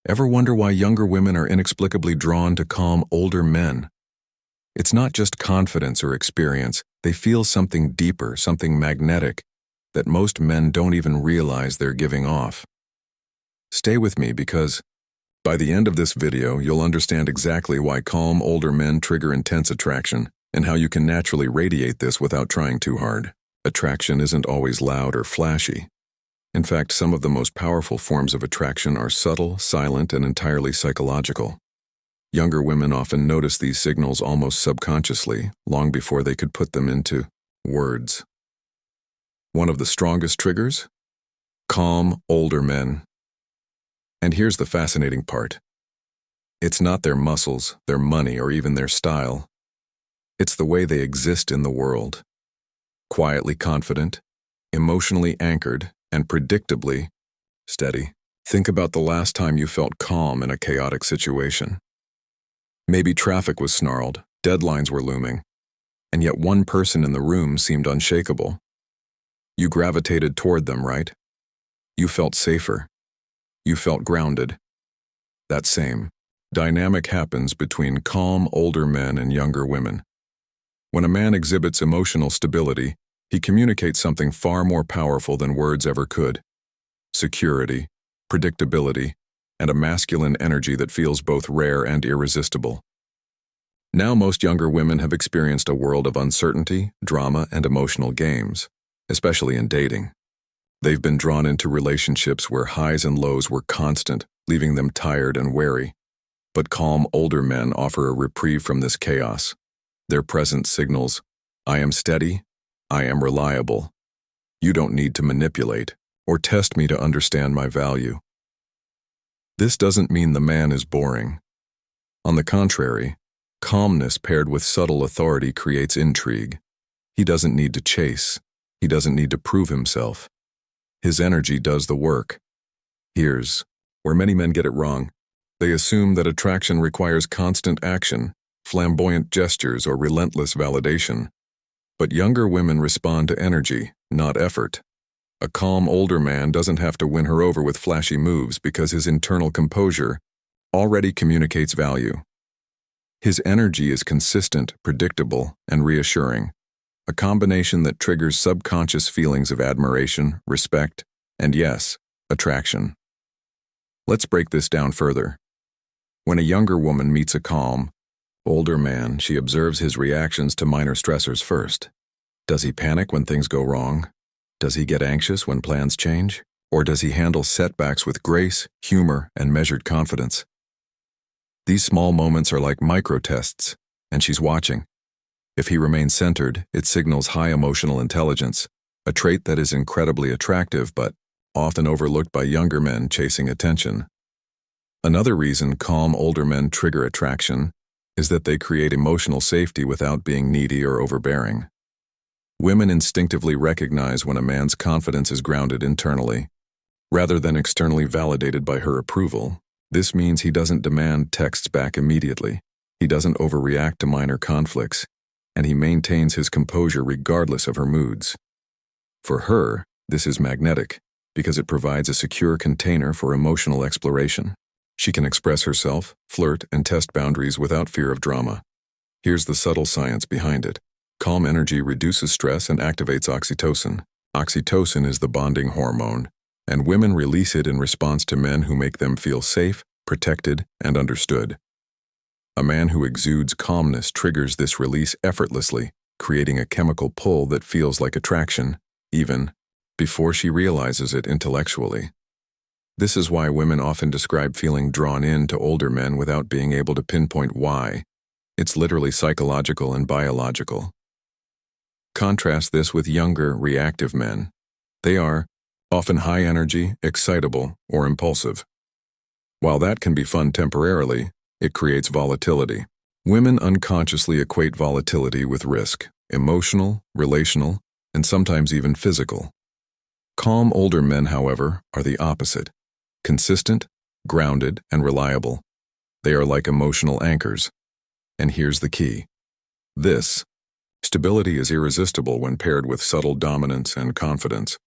Ever wonder why younger women are inexplicably drawn to calm older men? It's not just confidence or experience. They feel something deeper, something magnetic, that most men don't even realize they're giving off. Stay with me because by the end of this video, you'll understand exactly why calm older men trigger intense attraction and how you can naturally radiate this without trying too hard. Attraction isn't always loud or flashy. In fact, some of the most powerful forms of attraction are subtle, silent, and entirely psychological. Younger women often notice these signals almost subconsciously, long before they could put them into words. One of the strongest triggers? Calm older men. And here's the fascinating part. It's not their muscles, their money, or even their style. It's the way they exist in the world. Quietly confident, emotionally anchored, and predictably steady. Think about the last time you felt calm in a chaotic situation. Maybe traffic was snarled, deadlines were looming, and yet one person in the room seemed unshakable. You gravitated toward them, right? You felt safer. You felt grounded. That same dynamic happens between calm older men and younger women. When a man exhibits emotional stability, he communicates something far more powerful than words ever could. Security, predictability, and a masculine energy that feels both rare and irresistible. Now most younger women have experienced a world of uncertainty, drama, and emotional games, especially in dating. They've been drawn into relationships where highs and lows were constant, leaving them tired and wary. But calm older men offer a reprieve from this chaos. Their presence signals, I am steady, I am reliable. You don't need to manipulate or test me to understand my value. This doesn't mean the man is boring. On the contrary, calmness paired with subtle authority creates intrigue. He doesn't need to chase. He doesn't need to prove himself. His energy does the work. Here's where many men get it wrong. They assume that attraction requires constant action, flamboyant gestures, or relentless validation. But younger women respond to energy, not effort. A calm older man doesn't have to win her over with flashy moves because his internal composure already communicates value. His energy is consistent, predictable, and reassuring, a combination that triggers subconscious feelings of admiration, respect, and yes, attraction. Let's break this down further. When a younger woman meets a calm, older man, she observes his reactions to minor stressors first. Does he panic when things go wrong? Does he get anxious when plans change? Or does he handle setbacks with grace, humor, and measured confidence? These small moments are like micro-tests, and she's watching. If he remains centered, it signals high emotional intelligence, a trait that is incredibly attractive but often overlooked by younger men chasing attention. Another reason calm older men trigger attraction is that they create emotional safety without being needy or overbearing. Women instinctively recognize when a man's confidence is grounded internally, rather than externally validated by her approval. This means he doesn't demand texts back immediately, he doesn't overreact to minor conflicts, and he maintains his composure regardless of her moods. For her, this is magnetic, because it provides a secure container for emotional exploration. She can express herself, flirt, and test boundaries without fear of drama. Here's the subtle science behind it. Calm energy reduces stress and activates oxytocin. Oxytocin is the bonding hormone, and women release it in response to men who make them feel safe, protected, and understood. A man who exudes calmness triggers this release effortlessly, creating a chemical pull that feels like attraction, even before she realizes it intellectually. This is why women often describe feeling drawn in to older men without being able to pinpoint why. It's literally psychological and biological. Contrast this with younger, reactive men. They are often high energy, excitable, or impulsive. While that can be fun temporarily, it creates volatility. Women unconsciously equate volatility with risk, emotional, relational, and sometimes even physical. Calm older men, however, are the opposite. Consistent, grounded, and reliable. They are like emotional anchors. And here's the key. This stability is irresistible when paired with subtle dominance and confidence.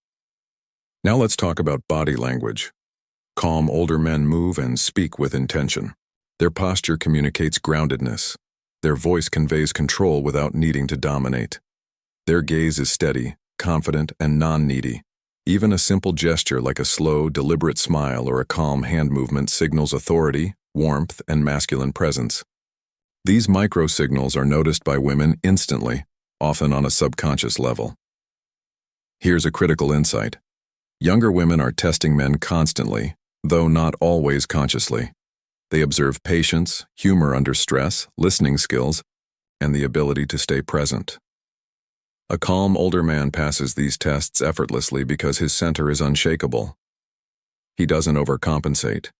Now let's talk about body language. Calm older men move and speak with intention. Their posture communicates groundedness. Their voice conveys control without needing to dominate. Their gaze is steady, confident, and non-needy. Even a simple gesture like a slow, deliberate smile or a calm hand movement signals authority, warmth, and masculine presence. These micro-signals are noticed by women instantly, often on a subconscious level. Here's a critical insight. Younger women are testing men constantly, though not always consciously. They observe patience, humor under stress, listening skills, and the ability to stay present. A calm older man passes these tests effortlessly because his center is unshakable. He doesn't overcompensate.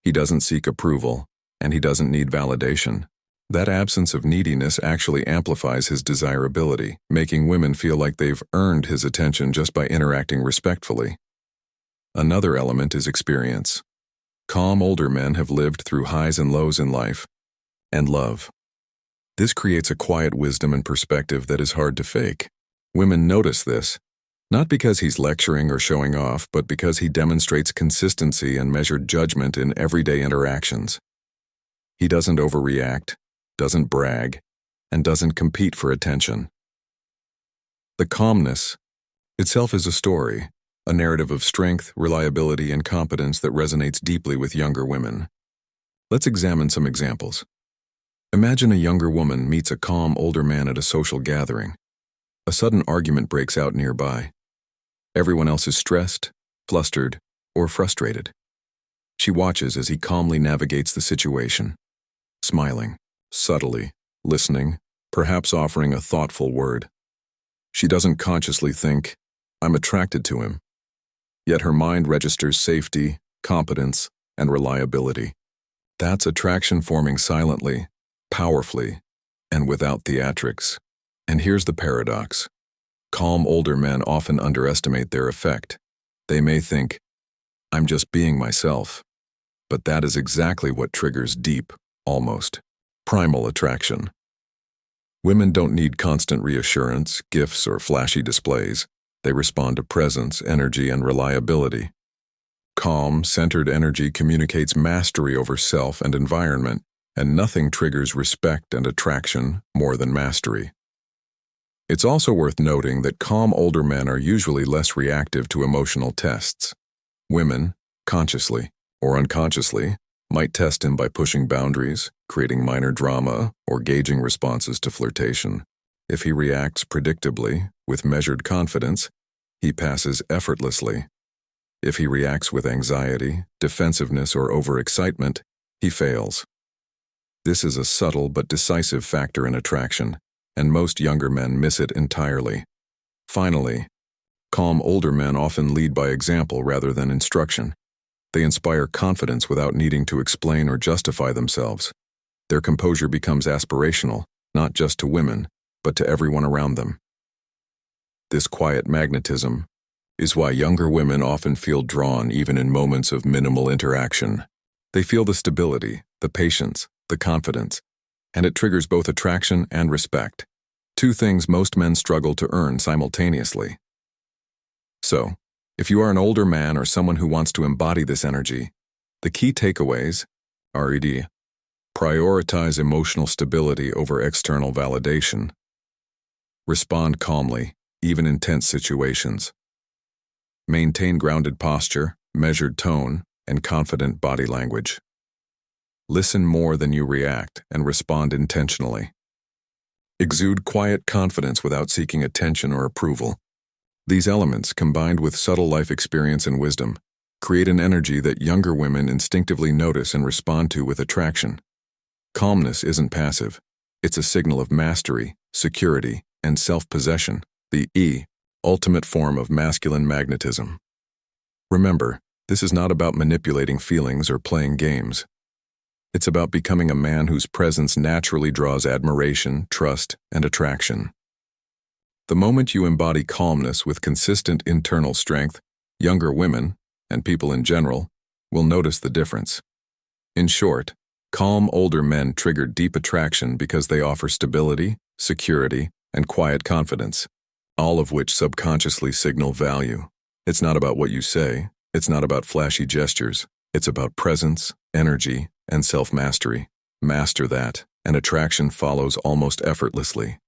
He doesn't seek approval, and he doesn't need validation. That absence of neediness actually amplifies his desirability, making women feel like they've earned his attention just by interacting respectfully. Another element is experience. Calm older men have lived through highs and lows in life, and love. This creates a quiet wisdom and perspective that is hard to fake. Women notice this, not because he's lecturing or showing off, but because he demonstrates consistency and measured judgment in everyday interactions. He doesn't overreact, doesn't brag, and doesn't compete for attention. The calmness itself is a story, a narrative of strength, reliability, and competence that resonates deeply with younger women. Let's examine some examples. Imagine a younger woman meets a calm older man at a social gathering. A sudden argument breaks out nearby. Everyone else is stressed, flustered, or frustrated. She watches as he calmly navigates the situation, smiling, subtly, listening, perhaps offering a thoughtful word. She doesn't consciously think, "I'm attracted to him." Yet her mind registers safety, competence, and reliability. That's attraction forming silently, powerfully, and without theatrics. And here's the paradox. Calm older men often underestimate their effect. They may think, "I'm just being myself." But that is exactly what triggers deep, almost primal attraction. Women don't need constant reassurance, gifts, or flashy displays. They respond to presence, energy, and reliability. Calm, centered energy communicates mastery over self and environment, and nothing triggers respect and attraction more than mastery. It's also worth noting that calm older men are usually less reactive to emotional tests. Women, consciously or unconsciously, might test him by pushing boundaries, creating minor drama, or gauging responses to flirtation. If he reacts predictably, with measured confidence, he passes effortlessly. If he reacts with anxiety, defensiveness, or overexcitement, he fails. This is a subtle but decisive factor in attraction, and most younger men miss it entirely. Finally, calm older men often lead by example rather than instruction. They inspire confidence without needing to explain or justify themselves. Their composure becomes aspirational, not just to women, but to everyone around them. This quiet magnetism is why younger women often feel drawn even in moments of minimal interaction. They feel the stability, the patience, the confidence, and it triggers both attraction and respect, two things most men struggle to earn simultaneously. So, if you are an older man or someone who wants to embody this energy, the key takeaways are prioritize emotional stability over external validation. Respond calmly, even in tense situations. Maintain grounded posture, measured tone, and confident body language. Listen more than you react and respond intentionally. Exude quiet confidence without seeking attention or approval. These elements, combined with subtle life experience and wisdom, create an energy that younger women instinctively notice and respond to with attraction. Calmness isn't passive. It's a signal of mastery, security, and self-possession, the ultimate form of masculine magnetism. Remember, this is not about manipulating feelings or playing games. It's about becoming a man whose presence naturally draws admiration, trust, and attraction. The moment you embody calmness with consistent internal strength, younger women, and people in general, will notice the difference. In short, calm older men trigger deep attraction because they offer stability, security, and quiet confidence, all of which subconsciously signal value. It's not about what you say, it's not about flashy gestures, It's about presence, energy, and self-mastery. Master that, and attraction follows almost effortlessly.